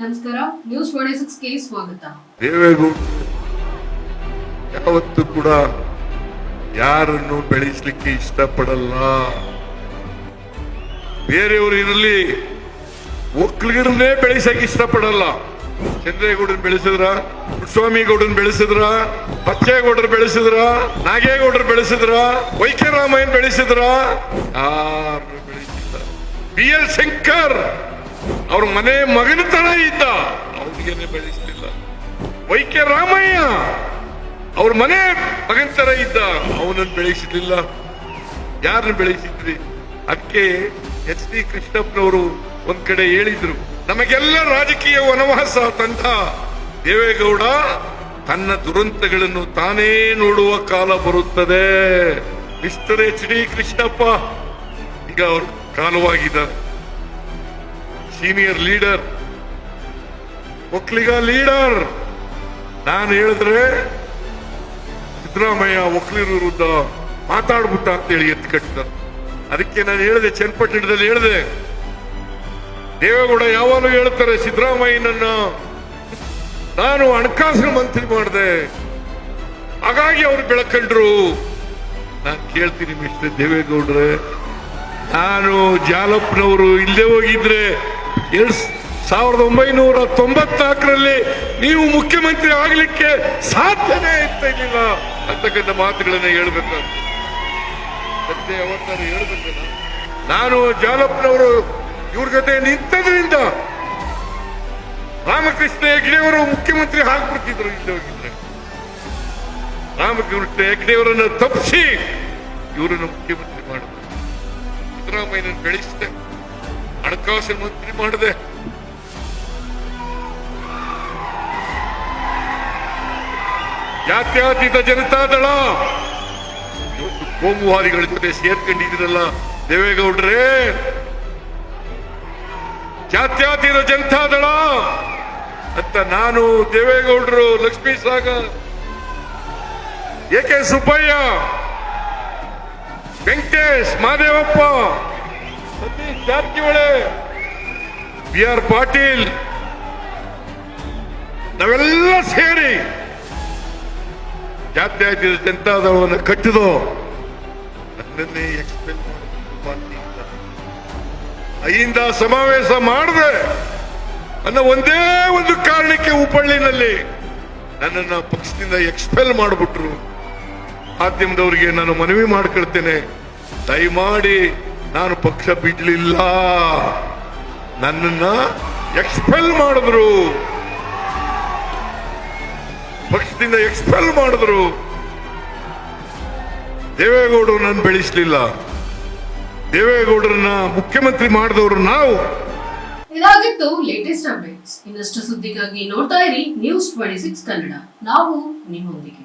ನಮಸ್ಕಾರ, ನ್ಯೂಸ್ 26ಗೆ ಸ್ವಾಗತ. ದೇವೇಗೌಡ ಯಾವತ್ತೂ ಕೂಡ ಯಾರನ್ನು ಬೆಳೆಸಲಿಕ್ಕೆ ಇಷ್ಟಪಡಲ್ಲ. ಬೇರೆಯವರು ಇರಲಿ, ಒಕ್ಕಲಿಗರನ್ನೇ ಬೆಳೆಸಕ್ಕೆ ಇಷ್ಟಪಡಲ್ಲ. ಚಂದ್ರೇಗೌಡರನ್ನ ಬೆಳೆಸಿದ್ರ, ಸ್ವಾಮಿಗೌಡರನ್ನ ಬೆಳೆಸಿದ್ರ, ಬಚ್ಚೇಗೌಡರು ಬೆಳೆಸಿದ್ರ, ನಾಗೇಗೌಡರು ಬೆಳೆಸಿದ್ರ, ವೈಕೆ ರಾಮಯ್ಯನ್ ಬೆಳೆಸಿದ್ರ, ಯಾರು ಬೆಳೆಸಿಲ್ಲ. BL ಶಂಕರ್ ಅವ್ರ ಮನೆ ಮಗನ ತರ ಇದ್ದ, ಅವ್ರಿಗೇನೆ ಬೆಳೆಸಲಿಲ್ಲ. ವೈಕೆ ರಾಮಯ್ಯ ಅವ್ರ ಮನೆ ಮಗನ ತರ ಇದ್ದ, ಅವನನ್ನು ಬೆಳೆಸಲಿಲ್ಲ. ಯಾರನ್ನು ಬೆಳೆಸಿದ್ರಿ? ಅದಕ್ಕೆ HD ಕೃಷ್ಣಪ್ಪನವರು ಒಂದ್ ಕಡೆ ಹೇಳಿದ್ರು, ನಮಗೆಲ್ಲ ರಾಜಕೀಯ ವನವಾಸ ತಂದ ದೇವೇಗೌಡ ತನ್ನ ದುರಂತಗಳನ್ನು ತಾನೇ ನೋಡುವ ಕಾಲ ಬರುತ್ತದೆ. ಮಿಸ್ಟರ್ HD ಕೃಷ್ಣಪ್ಪ ಈಗ ಅವ್ರ ಕಾಲವಾಗಿದ್ದಾರೆ. Senior leader, Vokkaliga leader. ನಾನು ಹೇಳಿದ್ರೆ ಸಿದ್ದರಾಮಯ್ಯ ಒಕ್ಕಲಿಗರ ವಿರುದ್ಧ ಮಾತಾಡ್ಬಿಟ್ಟ ಅಂತ ಹೇಳಿ ಎತ್ತು ಕಟ್ಟಿದ್ದಾರೆ. ಅದಕ್ಕೆ ನಾನು ಹೇಳಿದೆ, ಚನ್ನಪಟ್ಟಣದಲ್ಲಿ ಹೇಳಿದೆ, ದೇವೇಗೌಡ ಯಾವಾಗಲೂ ಹೇಳ್ತಾರೆ ಸಿದ್ದರಾಮಯ್ಯನನ್ನ ನಾನು ಹಣಕಾಸಿನ ಮಂತ್ರಿ ಮಾಡಿದೆ, ಹಾಗಾಗಿ ಅವ್ರು ಬೆಳಕಂಡ್ರು. ನಾನು ಕೇಳ್ತೀನಿ, ಮಿಸ್ಟರ್ ದೇವೇಗೌಡ್ರೆ, ನಾನು ಜಾಲಪ್ಪನವರು ಇಲ್ಲೇ ಹೋಗಿದ್ರೆ 1994ರಲ್ಲಿ ನೀವು ಮುಖ್ಯಮಂತ್ರಿ ಆಗ್ಲಿಕ್ಕೆ ಸಾಧ್ಯನೇ ಇರ್ಲಿಲ್ಲ ಅಂತಕ್ಕಂಥ ಮಾತುಗಳನ್ನ ಹೇಳ್ಬೇಕಾಗ್ತದೆ. ಸತ್ಯ ಅವತ್ತಾರು ಹೇಳ್ಬೇಕಲ್ಲ. ನಾನು ಜಾಲಪ್ಪನವರು ಇವ್ರ ಜೊತೆ ನಿಂತದ್ರಿಂದ ರಾಮಕೃಷ್ಣ ಹೆಗ್ಡೆಯವರು ಮುಖ್ಯಮಂತ್ರಿ ಆಗ್ಬಿಡ್ತಿದ್ರು. ಇಲ್ಲೇ ಹೋಗಿದ್ರೆ ರಾಮಕೃಷ್ಣ ಹೆಗ್ಡೆಯವರನ್ನು ತಪ್ಪಿಸಿ ಇವರನ್ನು ಮುಖ್ಯಮಂತ್ರಿ ಮಾಡಿದ್ರು. ಸಿದ್ದರಾಮಯ್ಯನ ಬೆಳೆಸಿದೆ, ಹಣಕಾಸಿನ ಮಂತ್ರಿ ಮಾಡಿದೆ. ಜಾತ್ಯತೀತ ಜನತಾದಳ ಇವತ್ತು ಕೋಮುವಾದಿಗಳ ಜೊತೆ ಸೇರ್ಕೊಂಡಿದ್ರಲ್ಲ ದೇವೇಗೌಡ್ರೆ. ಜಾತ್ಯತೀತ ಜನತಾದಳ ಅಂತ ನಾನು, ದೇವೇಗೌಡರು, ಲಕ್ಷ್ಮೀ ಸಾಗರ್, AK ಸುಬ್ಬಯ್ಯ, ವೆಂಕಟೇಶ್, ಮಹದೇವಪ್ಪ, ಸತೀಶ್ ಜಾರಕಿಹೊಳಿ, BR ಪಾಟೀಲ್, ನಾವೆಲ್ಲ ಸೇರಿ ಜಾತ್ಯತೀತ ಜನತಾದಳವನ್ನು ಕಟ್ಟಿದೋ. ನನ್ನನ್ನೇ ಎಕ್ಸ್ಪೆಲ್ ಅಹಿಂದ ಸಮಾವೇಶ ಮಾಡಿದೆ ಅನ್ನೋ ಒಂದೇ ಒಂದು ಕಾರಣಕ್ಕೆ ಹುಬ್ಬಳ್ಳಿನಲ್ಲಿ ನನ್ನನ್ನು ಪಕ್ಷದಿಂದ ಎಕ್ಸ್ಪೆಲ್ ಮಾಡಿಬಿಟ್ರು. ಮಾಧ್ಯಮದವರಿಗೆ ನಾನು ಮನವಿ ಮಾಡ್ಕೊಳ್ತೇನೆ, ದಯಮಾಡಿ ನಾನು ಪಕ್ಷ ಬಿಡ್ಲಿಲ್ಲ, ನನ್ನನ್ನ ಎಕ್ಸ್ಪೆಲ್ ಮಾಡಿದ್ರು, ಪಕ್ಷದಿಂದ ಎಕ್ಸ್ಪೆಲ್ ಮಾಡಿದ್ರು. ದೇವೇಗೌಡರು ನಾನು ಬೆಳೆಸಲಿಲ್ಲ, ದೇವೇಗೌಡರನ್ನ ಮುಖ್ಯಮಂತ್ರಿ ಮಾಡಿದವರು ನಾವು. ಇದಾಗಿತ್ತು ಲೇಟೆಸ್ಟ್ ಅಪ್ಡೇಟ್ಸ್. ಇನ್ನಷ್ಟು ಸುದ್ದಿಗಾಗಿ ನೋಡ್ತಾ ಇರಿ ನ್ಯೂಸ್ 26 ಕನ್ನಡ. ನಾವು ನಿಮ್ಮೊಂದಿಗೆ.